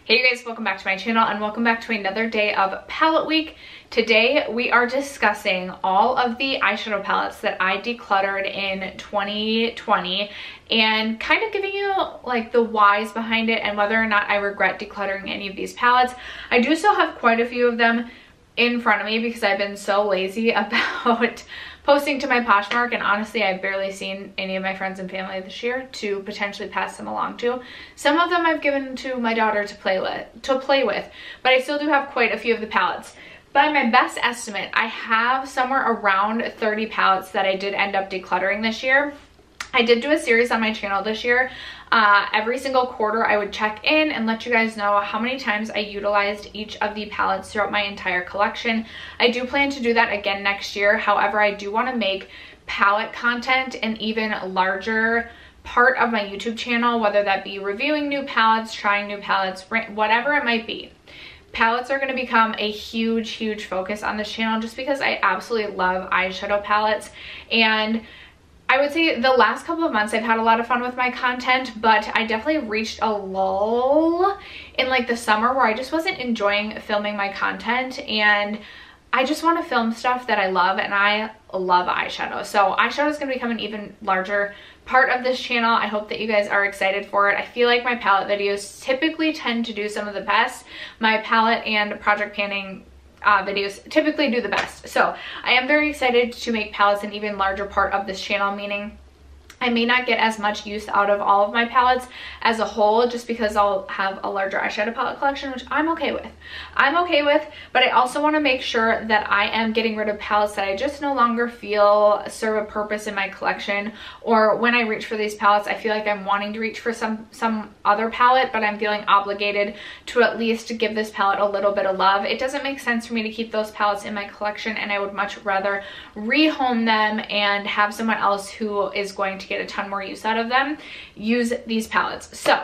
Hey you guys, welcome back to my channel and welcome back to another day of palette week. Today we are discussing all of the eyeshadow palettes that I decluttered in 2020 and kind of giving you like the whys behind it and whether or not I regret decluttering any of these palettes. I do still have quite a few of them in front of me because I've been so lazy about posting to my Poshmark, and honestly I've barely seen any of my friends and family this year to potentially pass them along to. Some of them I've given to my daughter to play with, but I still do have quite a few of the palettes. By my best estimate, I have somewhere around 30 palettes that I did end up decluttering this year. I did do a series on my channel this year. Every single quarter I would check in and let you guys know how many times I utilized each of the palettes throughout my entire collection. I do plan to do that again next year. However, I do want to make palette content an even larger part of my YouTube channel, whether that be reviewing new palettes, trying new palettes, whatever it might be. Palettes are going to become a huge focus on this channel just because I absolutely love eyeshadow palettes. And I would say the last couple of months I've had a lot of fun with my content, but I definitely reached a lull in like the summer where I just wasn't enjoying filming my content, and I just want to film stuff that I love, and I love eyeshadow. So eyeshadow is going to become an even larger part of this channel. I hope that you guys are excited for it. I feel like my palette videos typically tend to do some of the best. My palette and project panning videos typically do the best. So I am very excited to make palettes an even larger part of this channel, meaning I may not get as much use out of all of my palettes as a whole just because I'll have a larger eyeshadow palette collection, which I'm okay with. But I also want to make sure that I am getting rid of palettes that I just no longer feel serve a purpose in my collection, or when I reach for these palettes I feel like I'm wanting to reach for some other palette, but I'm feeling obligated to at least give this palette a little bit of love. It doesn't make sense for me to keep those palettes in my collection, and I would much rather rehome them and have someone else who is going to get a ton more use out of them use these palettes. So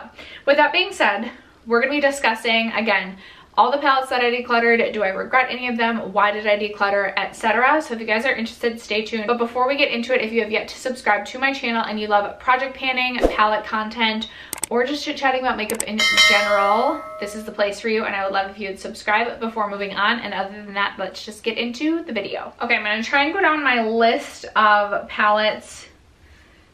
with that being said, we're going to be discussing again all the palettes that I decluttered. Do I regret any of them? Why did I declutter, etc. So if you guys are interested, stay tuned. But before we get into it, if you have yet to subscribe to my channel and you love project panning, palette content, or just chit-chatting about makeup in general, this is the place for you, and I would love if you would subscribe before moving on. And other than that, let's just get into the video. Okay, I'm going to try and go down my list of palettes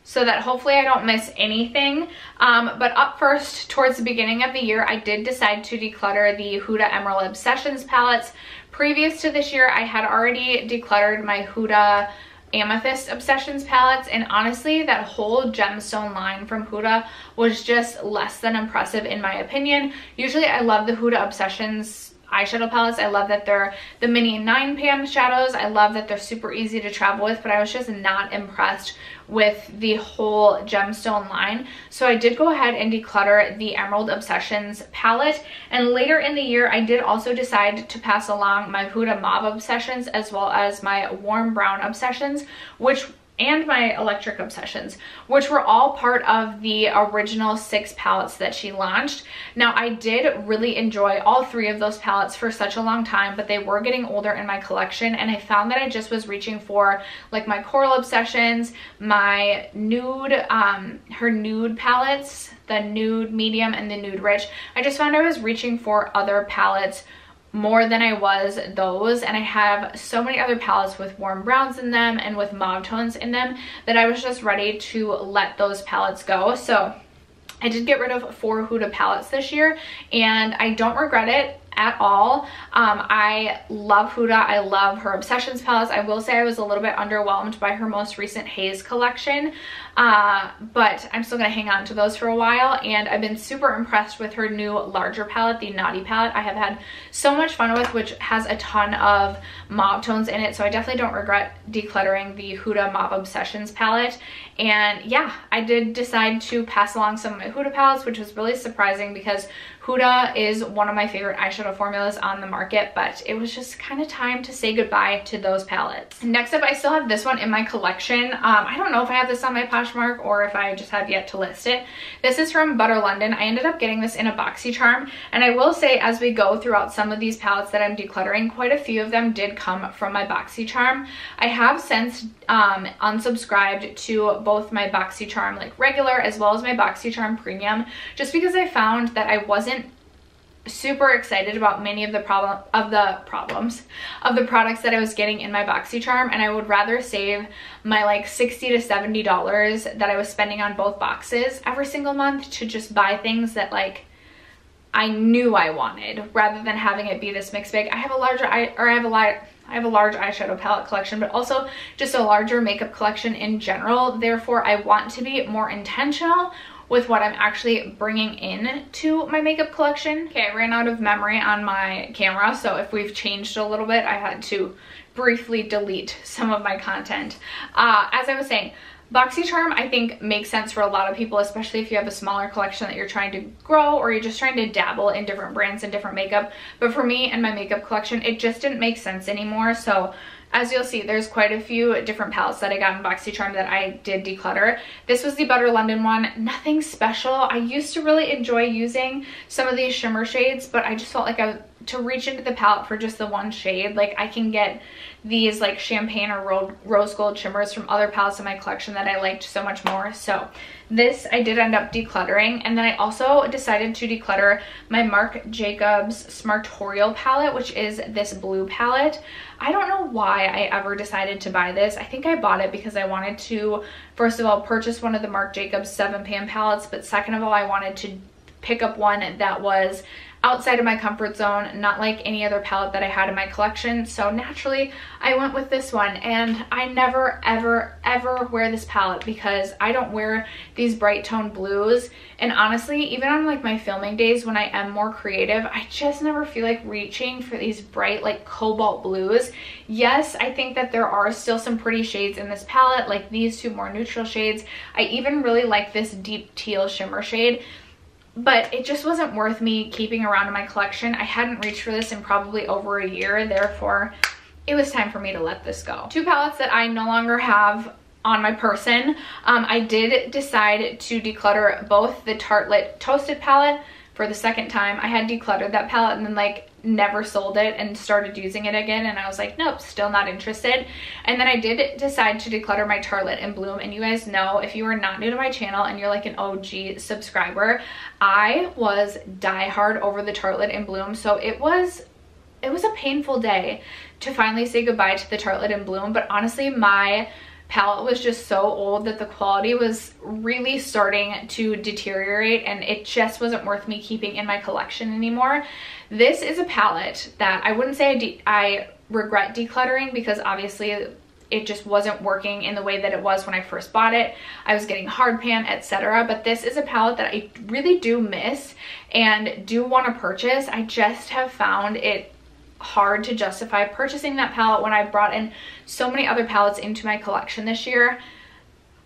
so that hopefully I don't miss anything. But up first, towards the beginning of the year, I did decide to declutter the Huda Emerald Obsessions palettes. Previous to this year, I had already decluttered my Huda Amethyst Obsessions palettes, and honestly that whole gemstone line from Huda was just less than impressive in my opinion. Usually I love the Huda Obsessions eyeshadow palettes. I love that they're the mini 9pan shadows. I love that they're super easy to travel with, but I was just not impressed with the whole gemstone line. So I did go ahead and declutter the Emerald Obsessions palette, and later in the year I did also decide to pass along my Huda Mauve Obsessions as well as my Warm Brown Obsessions, and my Electric Obsessions, which were all part of the original 6 palettes that she launched. Now, I did really enjoy all 3 of those palettes for such a long time, but they were getting older in my collection, and I found that I just was reaching for like my Coral Obsessions, my nude, her nude palettes, the nude medium and the nude rich. I just found I was reaching for other palettes more than I was those, and I have so many other palettes with warm browns in them and with mauve tones in them that I was just ready to let those palettes go. So I did get rid of 4 Huda palettes this year, and I don't regret it at all. I love Huda. I love her Obsessions palettes. I will say I was a little bit underwhelmed by her most recent Haze collection, but I'm still going to hang on to those for a while, and I've been super impressed with her new larger palette, the Naughty palette. I have had so much fun with, which has a ton of mauve tones in it, so I definitely don't regret decluttering the Huda Mauve Obsessions palette. And yeah, I did decide to pass along some of my Huda palettes, which was really surprising because Huda is one of my favorite eyeshadow formulas on the market, but it was just kind of time to say goodbye to those palettes. Next up, I still have this one in my collection. I don't know if I have this on my Poshmark or if I just have yet to list it. This is from Butter London. I ended up getting this in a BoxyCharm, and I will say as we go throughout some of these palettes that I'm decluttering, quite a few of them did come from my BoxyCharm. I have since unsubscribed to both my BoxyCharm like regular as well as my BoxyCharm Premium, just because I found that I wasn't super excited about many of the products that I was getting in my BoxyCharm, and I would rather save my like $60 to $70 that I was spending on both boxes every single month to just buy things that like I knew I wanted, rather than having it be this mixed bag. I have a large eyeshadow palette collection, but also just a larger makeup collection in general. Therefore, I want to be more intentional with what I'm actually bringing in to my makeup collection. Okay, I ran out of memory on my camera, so if we've changed a little bit, I had to briefly delete some of my content. As I was saying, BoxyCharm I think makes sense for a lot of people, especially if you have a smaller collection that you're trying to grow, or you're just trying to dabble in different brands and different makeup. But for me and my makeup collection, it just didn't make sense anymore. So as you'll see, there's quite a few different palettes that I got in BoxyCharm that I did declutter. This was the Butter London one. Nothing special. I used to really enjoy using some of these shimmer shades, but I just felt like to reach into the palette for just the one shade, like I can get these like champagne or rose gold shimmers from other palettes in my collection that I liked so much more. So this I did end up decluttering, and then I also decided to declutter my Marc Jacobs Smartorial palette, which is this blue palette. I don't know why I ever decided to buy this. I think I bought it because I wanted to, first of all, purchase one of the Marc Jacobs 7pan palettes, but second of all, I wanted to pick up one that was outside of my comfort zone, not like any other palette that I had in my collection. So naturally I went with this one, and I never ever wear this palette because I don't wear these bright tone blues. And honestly, even on like my filming days when I am more creative, I just never feel like reaching for these bright like cobalt blues. Yes, I think that there are still some pretty shades in this palette, like these two more neutral shades. I even really like this deep teal shimmer shade, but it just wasn't worth me keeping around in my collection. I hadn't reached for this in probably over a year, therefore it was time for me to let this go. Two palettes that I no longer have on my person. I did decide to declutter both the Tartelette Toasted palette for the second time. I had decluttered that palette and then like never sold it and started using it again, and I was like, nope, still not interested. And then I did decide to declutter my Tartelette in Bloom. And you guys know, if you are not new to my channel and you're like an OG subscriber, I was diehard over the Tartelette in Bloom. So it was a painful day to finally say goodbye to the Tartelette in Bloom. But honestly, my palette was just so old that the quality was really starting to deteriorate, and it just wasn't worth me keeping in my collection anymore. This is a palette that I wouldn't say I regret decluttering, because obviously it just wasn't working in the way that it was when I first bought it. I was getting hard pan, etc. But this is a palette that I really do miss and do want to purchase. I just have found it hard to justify purchasing that palette when I brought in so many other palettes into my collection this year.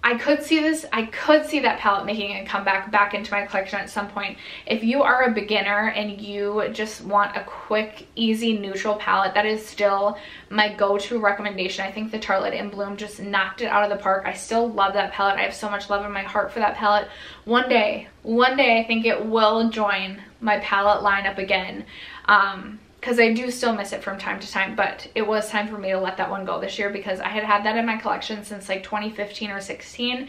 I could see that palette making a comeback back into my collection at some point. If you are a beginner and you just want a quick, easy, neutral palette, that is still my go-to recommendation. I think the Tartelette in Bloom just knocked it out of the park. I still love that palette. I have so much love in my heart for that palette. One day I think it will join my palette lineup again. Because I do still miss it from time to time, but it was time for me to let that one go this year, because I had had that in my collection since like 2015 or 16.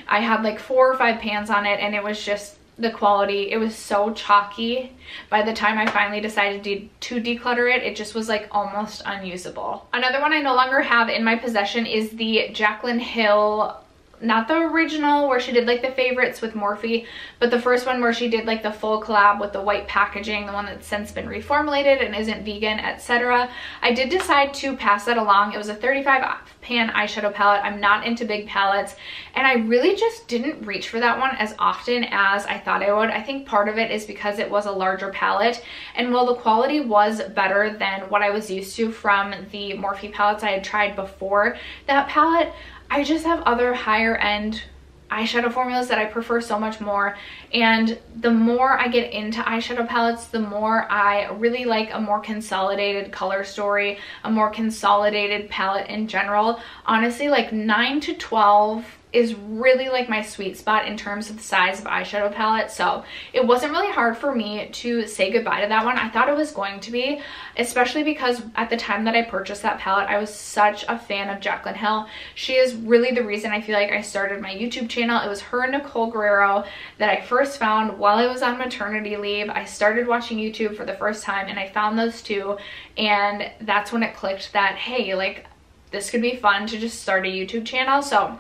I had like 4 or 5 pans on it, and it was just, the quality, it was so chalky. By the time I finally decided to declutter it, it just was like almost unusable. Another one I no longer have in my possession is the Jaclyn Hill, not the original where she did like the favorites with Morphe, but the first one where she did like the full collab with the white packaging, the one that's since been reformulated and isn't vegan, etc. I did decide to pass that along. It was a 35 pan eyeshadow palette. I'm not into big palettes, and I really just didn't reach for that one as often as I thought I would. I think part of it is because it was a larger palette, and while the quality was better than what I was used to from the Morphe palettes I had tried before that palette, I just have other higher end eyeshadow formulas that I prefer so much more. And the more I get into eyeshadow palettes, the more I really like a more consolidated color story, a more consolidated palette in general. Honestly, like 9 to 12 is really like my sweet spot in terms of the size of eyeshadow palette. So it wasn't really hard for me to say goodbye to that one. I thought it was going to be, especially because at the time that I purchased that palette, I was such a fan of Jaclyn Hill. She is really the reason I feel like I started my YouTube channel. It was her and Nicole Guerrero that I first found while I was on maternity leave. I started watching YouTube for the first time and I found those two, and that's when it clicked that, hey, like this could be fun to just start a YouTube channel. So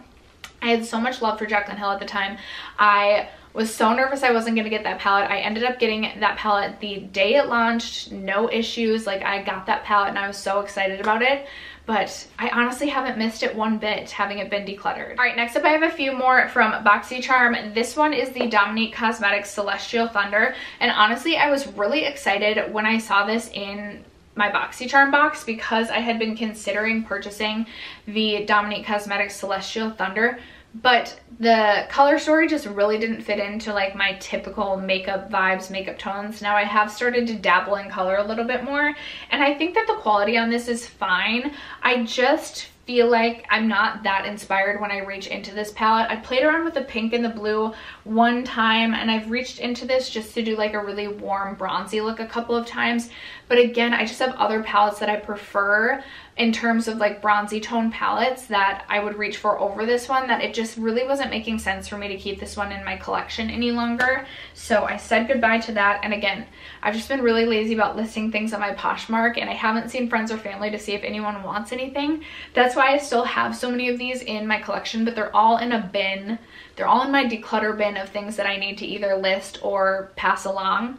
I had so much love for Jaclyn Hill at the time. I was so nervous I wasn't going to get that palette. I ended up getting that palette the day it launched, no issues. Like, I got that palette and I was so excited about it. But I honestly haven't missed it one bit, having it been decluttered. All right, next up I have a few more from BoxyCharm. This one is the Dominique Cosmetics Celestial Thunder. And honestly, I was really excited when I saw this in my BoxyCharm box because I had been considering purchasing the Dominique Cosmetics Celestial Thunder, but the color story just really didn't fit into like my typical makeup vibes, makeup tones. Now I have started to dabble in color a little bit more, and I think that the quality on this is fine. I just feel like I'm not that inspired when I reach into this palette. I played around with the pink and the blue one time, and I've reached into this just to do like a really warm bronzy look a couple of times. But again, I just have other palettes that I prefer in terms of like bronzy tone palettes that I would reach for over this one, that it just really wasn't making sense for me to keep this one in my collection any longer. So I said goodbye to that. And again, I've just been really lazy about listing things on my Poshmark, and I haven't seen friends or family to see if anyone wants anything. That's why I still have so many of these in my collection, but they're all in a bin. They're all in my declutter bin of things that I need to either list or pass along.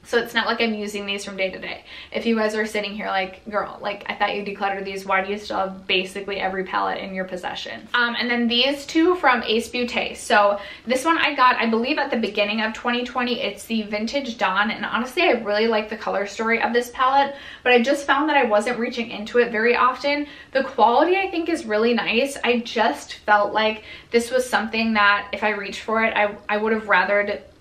So it's not like I'm using these from day to day. If you guys are sitting here like, girl, like I thought you decluttered these, why do you still have basically every palette in your possession? And then these two from Ace Beauté. So this one I got, I believe at the beginning of 2020, it's the Vintage Dawn. And honestly, I really like the color story of this palette, but I just found that I wasn't reaching into it very often. The quality I think is really nice. I just felt like this was something that if I reached for it, I would have rathered it.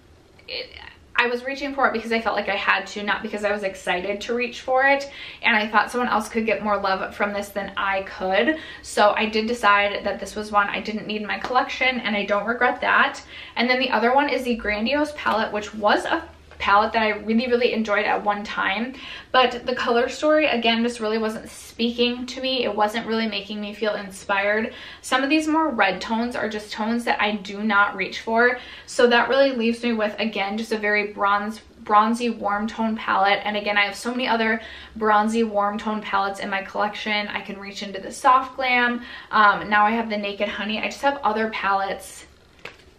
I was reaching for it because I felt like I had to, not because I was excited to reach for it. And I thought someone else could get more love from this than I could. So I did decide that this was one I didn't need in my collection, and I don't regret that. And then the other one is the Grandiose palette, which was a palette that I really enjoyed at one time, but the color story again just really wasn't speaking to me. It wasn't really making me feel inspired. Some of these more red tones are just tones that I do not reach for, so that really leaves me with again just a very bronzy warm tone palette. And again, I have so many other bronzy warm tone palettes in my collection. I can reach into the Soft Glam. Now I have the Naked Honey. I just have other palettes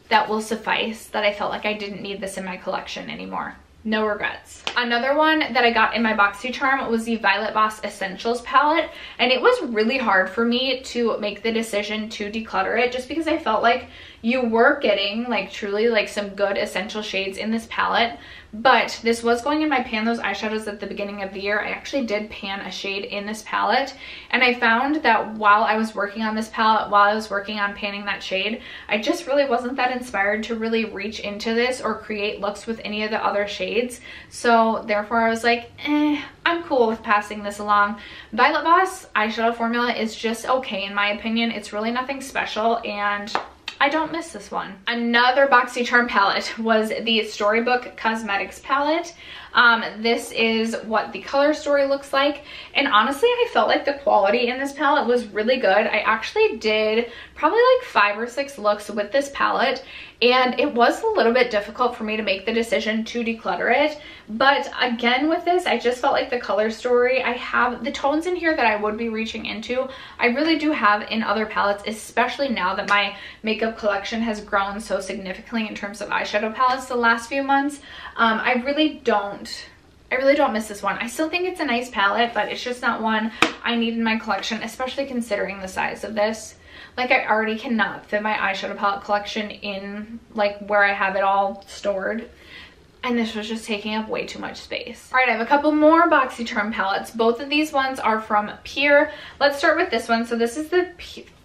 that will suffice, that I felt like I didn't need this in my collection anymore. No regrets. Another one that I got in my BoxyCharm was the Violet Voss Essentials palette, and it was really hard for me to make the decision to declutter it just because I felt like you were getting like truly like some good essential shades in this palette. But this was going in my Pan Those eyeshadows at the beginning of the year. I actually did pan a shade in this palette, and I found that while I was working on this palette, while I was working on panning that shade, I just really wasn't that inspired to really reach into this or create looks with any of the other shades. So therefore I was like, I'm cool with passing this along. Violet Voss eyeshadow formula is just okay in my opinion. It's really nothing special, and I don't miss this one. Another BoxyCharm palette was the Storybook Cosmetics palette. This is what the color story looks like, and honestly I felt like the quality in this palette was really good. I actually did probably like 5 or 6 looks with this palette, and it was a little bit difficult for me to make the decision to declutter it. But again, with this, I just felt like the color story, I have the tones in here that I would be reaching into, I really do have in other palettes, especially now that my makeup collection has grown so significantly in terms of eyeshadow palettes the last few months. I really don't miss this one. I still think it's a nice palette, but it's just not one I need in my collection, especially considering the size of this. Like, I already cannot fit my eyeshadow palette collection in like where I have it all stored, and this was just taking up way too much space. All right, I have a couple more BoxyCharm palettes. Both of these ones are from Pure. Let's start with this one. So this is the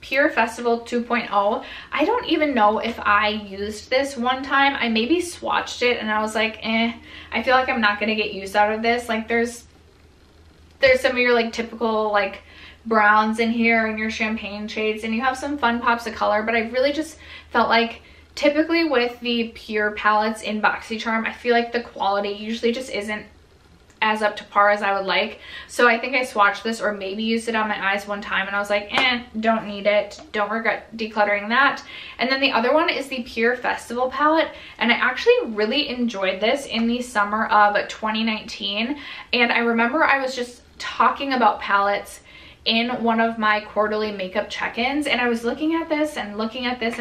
Pure Festival 2.0. I don't even know if I used this one time. I maybe swatched it and I was like, I feel like I'm not gonna get use out of this. Like there's some of your like typical like browns in here and your champagne shades, and you have some fun pops of color. But I really just felt like typically with the pure palettes in BoxyCharm, I feel like the quality usually just isn't as up to par as I would like. So I think I swatched this or maybe used it on my eyes one time and I was like, don't need it. Don't regret decluttering that. And then the other one is the Pure Festival palette, and I actually really enjoyed this in the summer of 2019. And I remember I was just talking about palettes in one of my quarterly makeup check-ins, and I was looking at this and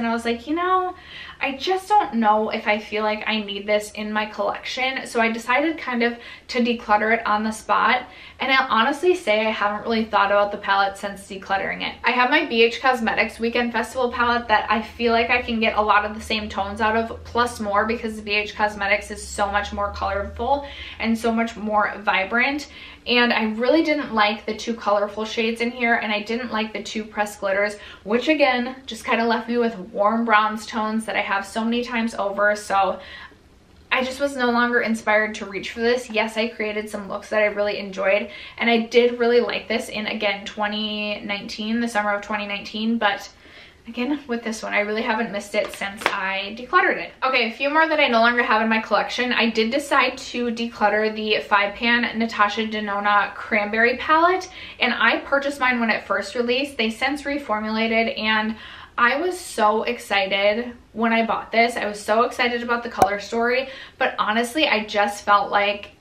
I was like, you know, I just don't know if I feel like I need this in my collection. So I decided kind of to declutter it on the spot. And I'll honestly say I haven't really thought about the palette since decluttering it. I have my BH Cosmetics Weekend Festival palette that I feel like I can get a lot of the same tones out of, plus more, because BH Cosmetics is so much more colorful and so much more vibrant. And I really didn't like the 2 colorful shades in here, and I didn't like the 2 pressed glitters, which again just kind of left me with warm bronze tones that I have so many times over. So I just was no longer inspired to reach for this. Yes, I created some looks that I really enjoyed, and I did really like this in, again, 2019, the summer of 2019, but again, with this one, I really haven't missed it since I decluttered it. Okay, a few more that I no longer have in my collection. I did decide to declutter the 5-pan Natasha Denona Cranberry palette, and I purchased mine when it first released. They since reformulated, and I was so excited when I bought this. I was so excited about the color story, but honestly, I just felt like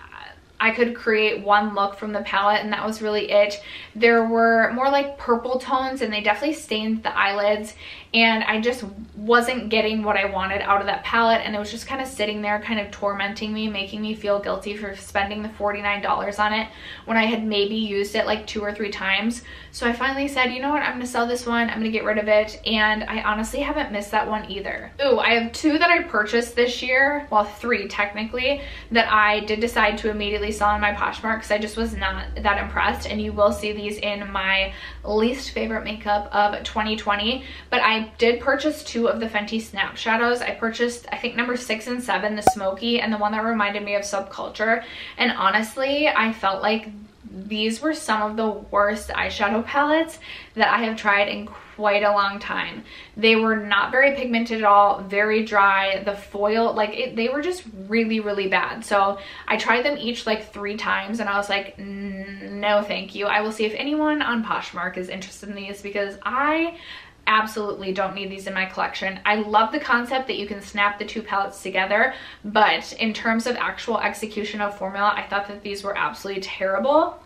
I could create one look from the palette, and that was really it. There were more like purple tones, and they definitely stained the eyelids, and I just wasn't getting what I wanted out of that palette, and it was just kind of sitting there kind of tormenting me, making me feel guilty for spending the $49 on it when I had maybe used it like 2 or 3 times. So I finally said, you know what, I'm gonna sell this one, I'm gonna get rid of it, and I honestly haven't missed that one either. Ooh, I have 2 that I purchased this year, well, 3 technically, that I did decide to immediately sell on my Poshmark because I just was not that impressed, and you will see these in my least favorite makeup of 2020. But I did purchase 2 of the Fenty Snap Shadows. I purchased, I think, number 6 and 7, the Smoky, and the one that reminded me of Subculture. And honestly, I felt like these were some of the worst eyeshadow palettes that I have tried in quite a long time. They were not very pigmented at all, very dry. The foil, like they were just really, really bad. So I tried them each like 3 times, and I was like, no thank you. I will see if anyone on Poshmark is interested in these, because I absolutely don't need these in my collection. I love the concept that you can snap the 2 palettes together, but in terms of actual execution of formula, I thought that these were absolutely terrible.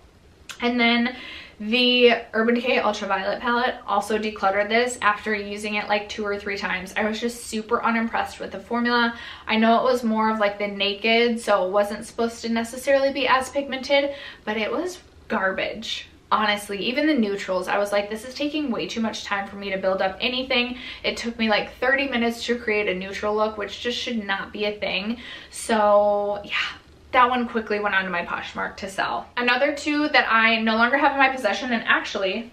And then the Urban Decay Ultraviolet palette, also decluttered this after using it like 2 or 3 times. I was just super unimpressed with the formula. I know it was more of like the Naked, so it wasn't supposed to necessarily be as pigmented, but it was garbage. Honestly, even the neutrals, I was like, this is taking way too much time for me to build up anything. It took me like 30 minutes to create a neutral look, which just should not be a thing. So yeah, that one quickly went onto my Poshmark to sell. Another 2 that I no longer have in my possession, and actually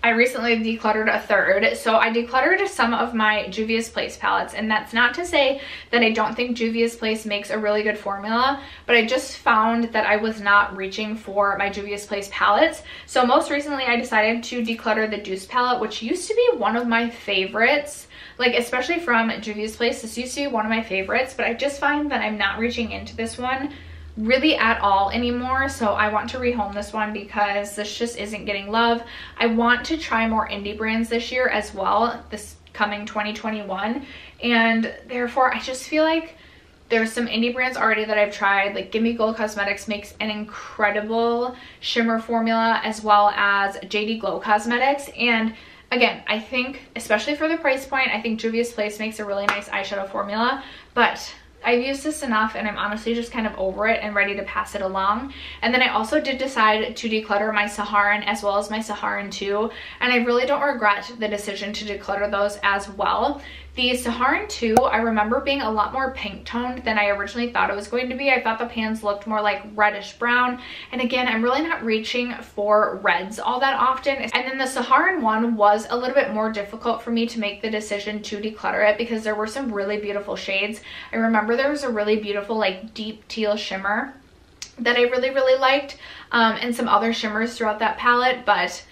I recently decluttered a 3rd. So I decluttered some of my Juvia's Place palettes, and that's not to say that I don't think Juvia's Place makes a really good formula, but I just found that I was not reaching for my Juvia's Place palettes. So most recently I decided to declutter the Deuce palette, which used to be one of my favorites, like especially from Juvia's Place. This used to be one of my favorites, but I just find that I'm not reaching into this one really at all anymore. So I want to rehome this one because this just isn't getting love. I want to try more indie brands this year as well, this coming 2021, and therefore I just feel like there's some indie brands already that I've tried. Like Gimme Gold Cosmetics makes an incredible shimmer formula, as well as JD Glow Cosmetics. And again, I think especially for the price point, I think Juvia's Place makes a really nice eyeshadow formula, but I've used this enough and I'm honestly just kind of over it and ready to pass it along. And then I also did decide to declutter my Saharan as well as my Saharan 2, and I really don't regret the decision to declutter those as well. The Saharan 2, I remember being a lot more pink toned than I originally thought it was going to be. I thought the pans looked more like reddish brown. And again, I'm really not reaching for reds all that often. And then the Saharan 1 was a little bit more difficult for me to make the decision to declutter it because there were some really beautiful shades. I remember there was a really beautiful like deep teal shimmer that I really, really liked, and some other shimmers throughout that palette, but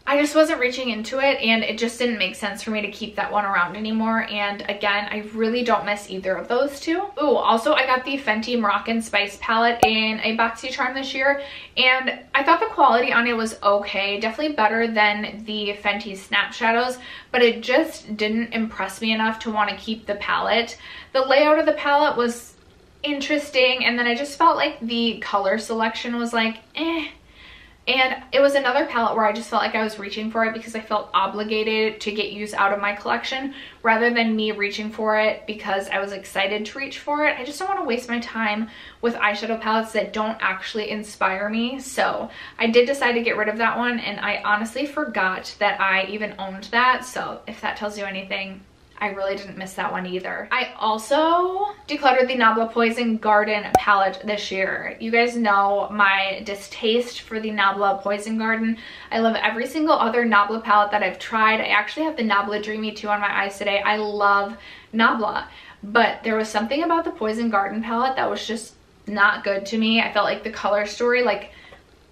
I just wasn't reaching into it, and it just didn't make sense for me to keep that one around anymore. And again, I really don't miss either of those two. Ooh, also I got the Fenty Moroccan Spice palette in a BoxyCharm this year, and I thought the quality on it was okay, definitely better than the Fenty Snap Shadows, but it just didn't impress me enough to want to keep the palette. The layout of the palette was interesting, and then I just felt like the color selection was like, eh. And it was another palette where I just felt like I was reaching for it because I felt obligated to get use out of my collection rather than me reaching for it because I was excited to reach for it. I just don't want to waste my time with eyeshadow palettes that don't actually inspire me. So I did decide to get rid of that one, and I honestly forgot that I even owned that. So if that tells you anything, I really didn't miss that one either. I also decluttered the Nabla Poison Garden palette this year. You guys know my distaste for the Nabla Poison Garden. I love every single other Nabla palette that I've tried. I actually have the Nabla Dreamy 2 on my eyes today. I love Nabla, but there was something about the Poison Garden palette that was just not good to me. I felt like the color story, like,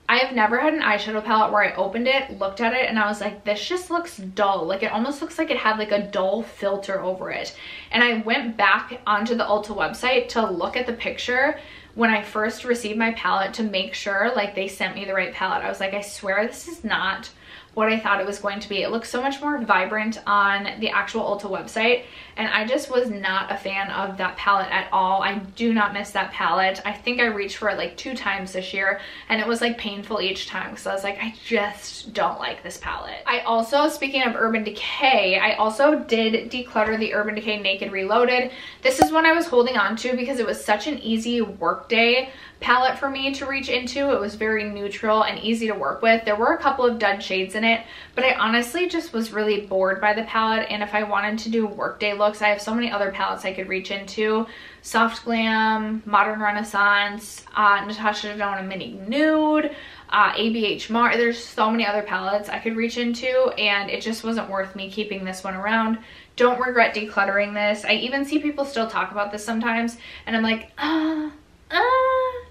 I have never had an eyeshadow palette where I opened it, looked at it, and I was like, this just looks dull. Like, it almost looks like it had like a dull filter over it. And I went back onto the Ulta website to look at the picture when I first received my palette to make sure like they sent me the right palette. I was like, I swear this is not what I thought it was going to be. It looks so much more vibrant on the actual Ulta website, and I just was not a fan of that palette at all. I do not miss that palette. I think I reached for it like 2 times this year, and it was like painful each time because I was like, I just don't like this palette. I also, speaking of Urban Decay, I also did declutter the Urban Decay Naked Reloaded. This is one I was holding on to because it was such an easy workday palette for me to reach into. It was very neutral and easy to work with. There were a couple of dud shades in it, but I honestly just was really bored by the palette, and if I wanted to do workday looks, I have so many other palettes I could reach into. Soft Glam, Modern Renaissance, Natasha Denona Mini Nude, ABH Mar. There's so many other palettes I could reach into, and it just wasn't worth me keeping this one around. Don't regret decluttering this. I even see people still talk about this sometimes, and I'm like,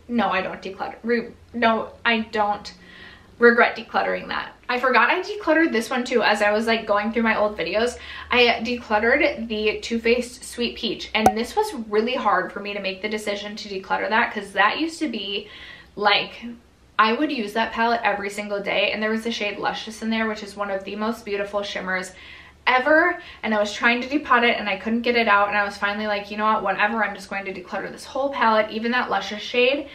no, I don't declutter. No, I don't regret decluttering that. I forgot I decluttered this one too as I was like going through my old videos. I decluttered the Too Faced Sweet Peach, and this was really hard for me to make the decision to declutter that because that used to be like, I would use that palette every single day, and there was the shade Luscious in there, which is one of the most beautiful shimmers ever, and I was trying to depot it and I couldn't get it out, and I was finally like, you know what, whatever, I'm just going to declutter this whole palette, even that Luscious shade.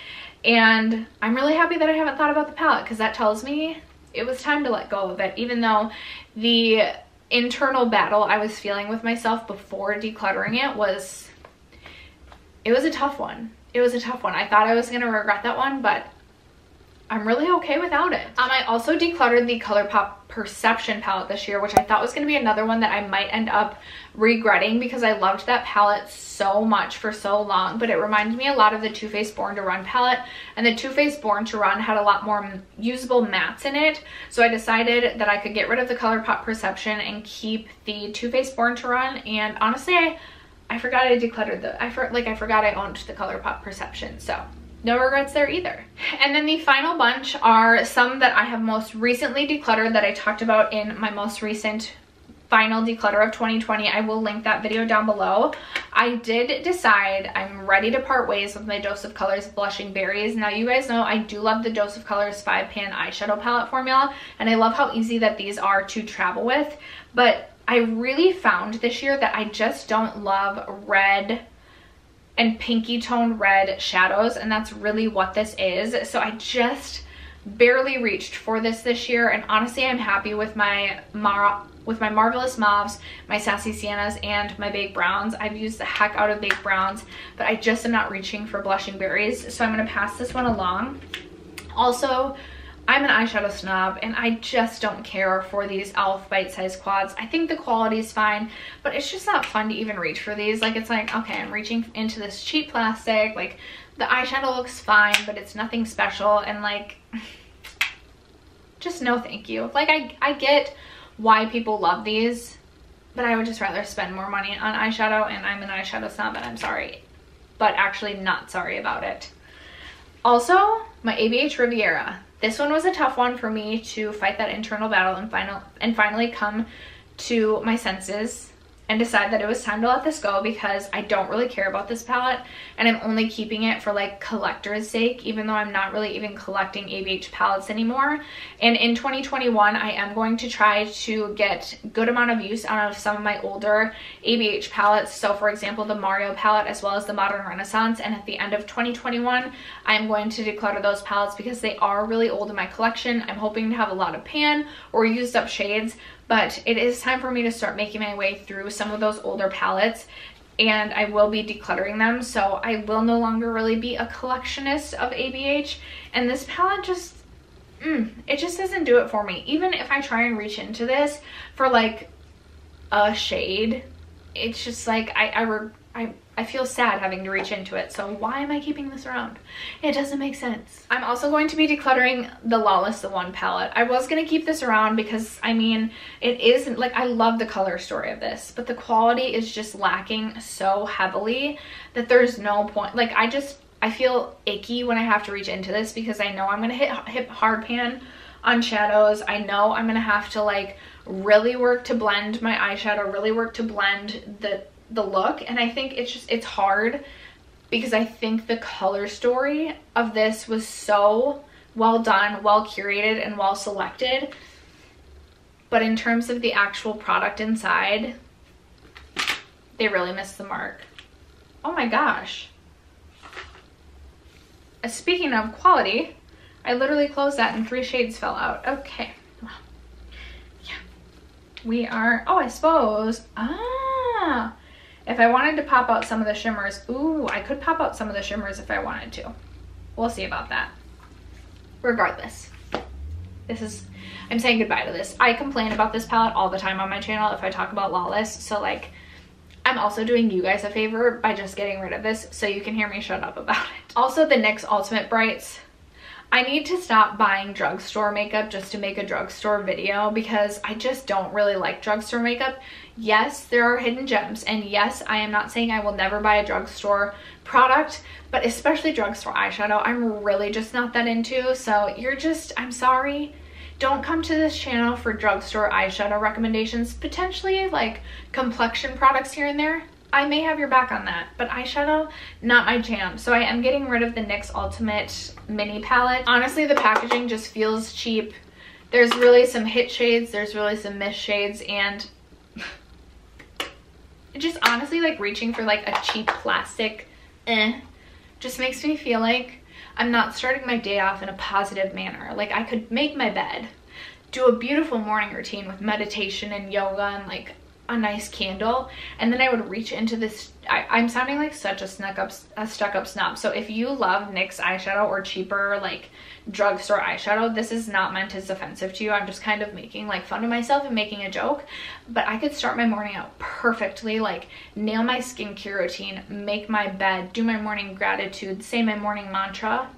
And I'm really happy that I haven't thought about the palette because that tells me it was time to let go of it, even though the internal battle I was feeling with myself before decluttering it was a tough one. It was a tough one. I thought I was going to regret that one, but I'm really okay without it. I also decluttered the ColourPop Perception palette this year, which I thought was going to be another one that I might end up regretting because I loved that palette so much for so long, but it reminded me a lot of the Too Faced Born to Run palette, and the Too Faced Born to Run had a lot more usable mattes in it, so I decided that I could get rid of the ColourPop Perception and keep the Too Faced Born to Run. And honestly, I forgot I decluttered I forgot I owned the ColourPop Perception, so no regrets there either. And then the final bunch are some that I have most recently decluttered that I talked about in my most recent final declutter of 2020. I will link that video down below. I did decide I'm ready to part ways with my Dose of Colors Blushing Berries. Now, you guys know I do love the Dose of Colors 5-pan eyeshadow palette formula, and I love how easy that these are to travel with, but I really found this year that I just don't love red and pinky toned red shadows, and that's really what this is. So I just barely reached for this year, and honestly I'm happy with my Marvelous Mauves, my Sassy Siennas, and my Baked Browns. I've used the heck out of Baked Browns, but I just am not reaching for Blushing Berries, so I'm going to pass this one along. Also, I'm an eyeshadow snob, and I just don't care for these e.l.f. bite-sized quads. I think the quality is fine, but it's just not fun to even reach for these. Like, it's like, okay, I'm reaching into this cheap plastic. Like, the eyeshadow looks fine, but it's nothing special, and like, just no thank you. Like, I get why people love these, but I would just rather spend more money on eyeshadow, and I'm an eyeshadow snob, and I'm sorry, but actually not sorry about it. Also, my ABH Riviera. This one was a tough one for me to fight that internal battle and finally come to my senses and decide that it was time to let this go, because I don't really care about this palette and I'm only keeping it for like collector's sake, even though I'm not really even collecting ABH palettes anymore. And in 2021, I am going to try to get good amount of use out of some of my older ABH palettes. So for example, the Mario palette as well as the Modern Renaissance. And at the end of 2021, I'm going to declutter those palettes because they are really old in my collection. I'm hoping to have a lot of pan or used up shades, but it is time for me to start making my way through some of those older palettes, and I will be decluttering them, so I will no longer really be a collectionist of ABH. And this palette just, it just doesn't do it for me. Even if I try and reach into this for like a shade, it's just like I feel sad having to reach into it. So why am I keeping this around? It doesn't make sense. I'm also going to be decluttering the Lawless the One palette. I was going to keep this around because, I mean, it isn't like, I love the color story of this, but the quality is just lacking so heavily that there's no point. Like, I feel icky when I have to reach into this because I know I'm going to hit hard pan on shadows. I know I'm going to have to like really work to blend my eyeshadow, really work to blend the look, and I think it's hard because I think the color story of this was so well done, well curated, and well selected, but in terms of the actual product inside, they really missed the mark. Oh my gosh. Speaking of quality, I literally closed that and 3 shades fell out. Okay, well, yeah, we are, oh, I suppose, if I wanted to pop out some of the shimmers, ooh, I could pop out some of the shimmers if I wanted to. We'll see about that. Regardless, I'm saying goodbye to this. I complain about this palette all the time on my channel if I talk about Lawless, so like, I'm also doing you guys a favor by just getting rid of this so you can hear me shut up about it. Also, the NYX Ultimate Brights. I need to stop buying drugstore makeup just to make a drugstore video because I just don't really like drugstore makeup. Yes, there are hidden gems, and yes, I am not saying I will never buy a drugstore product, but especially drugstore eyeshadow, I'm really just not that into. So I'm sorry. Don't come to this channel for drugstore eyeshadow recommendations, potentially like complexion products here and there. I may have your back on that, but eyeshadow, not my jam. So I am getting rid of the NYX Ultimate Mini Palette. Honestly, the packaging just feels cheap. There's really some hit shades, there's really some miss shades, and it just honestly, like, reaching for like a cheap plastic just makes me feel like I'm not starting my day off in a positive manner. Like, I could make my bed, do a beautiful morning routine with meditation and yoga and like a nice candle, and then I would reach into this. I'm sounding like such a stuck-up snob. So if you love NYX eyeshadow or cheaper like drugstore eyeshadow, this is not meant as offensive to you. I'm just kind of making like fun of myself and making a joke, but I could start my morning out perfectly, like nail my skincare routine, make my bed, do my morning gratitude, say my morning mantra,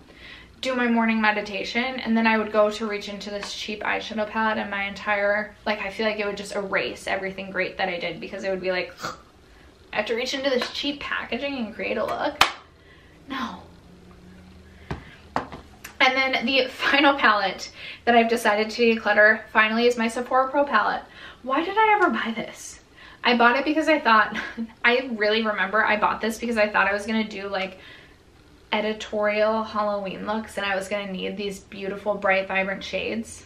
do my morning meditation, and then I would go to reach into this cheap eyeshadow palette, and my entire, like, I feel like it would just erase everything great that I did, because it would be like, I have to reach into this cheap packaging and create a look. No. And then the final palette that I've decided to declutter finally is my Sephora Pro palette. Why did I ever buy this? I bought it because I thought, I really remember I bought this because I thought I was gonna do like editorial Halloween looks, and I was gonna need these beautiful bright vibrant shades.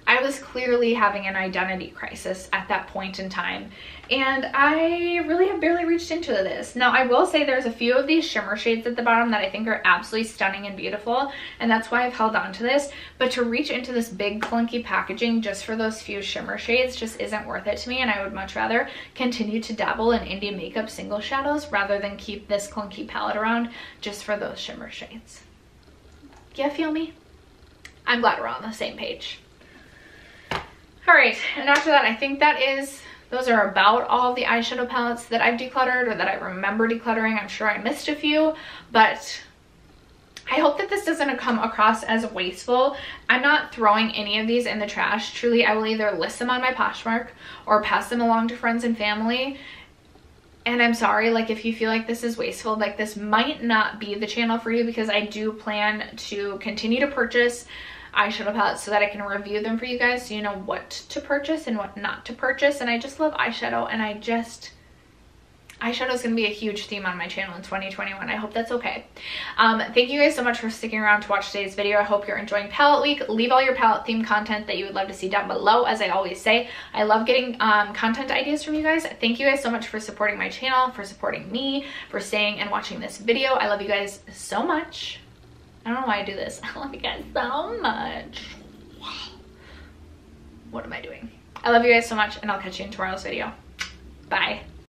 I was clearly having an identity crisis at that point in time, and I really have barely reached into this. Now, I will say there's a few of these shimmer shades at the bottom that I think are absolutely stunning and beautiful, and that's why I've held on to this, but to reach into this big clunky packaging just for those few shimmer shades just isn't worth it to me, and I would much rather continue to dabble in indie makeup single shadows rather than keep this clunky palette around just for those shimmer shades. Yeah, feel me? I'm glad we're on the same page. All right, and after that, I think those are about all of the eyeshadow palettes that I've decluttered or that I remember decluttering. I'm sure I missed a few, but I hope that this doesn't come across as wasteful. I'm not throwing any of these in the trash. Truly, I will either list them on my Poshmark or pass them along to friends and family. And I'm sorry, like, if you feel like this is wasteful, like, this might not be the channel for you, because I do plan to continue to purchase eyeshadow palettes so that I can review them for you guys, so you know what to purchase and what not to purchase. And I just love eyeshadow, and eyeshadow is going to be a huge theme on my channel in 2021. I hope that's okay. Thank you guys so much for sticking around to watch today's video. I hope you're enjoying palette week. Leave all your palette theme content that you would love to see down below. As I always say, I love getting content ideas from you guys. Thank you guys so much for supporting my channel, for supporting me, for staying and watching this video. I love you guys so much. I don't know why I do this. I love you guys so much. What am I doing? I love you guys so much, and I'll catch you in tomorrow's video. Bye.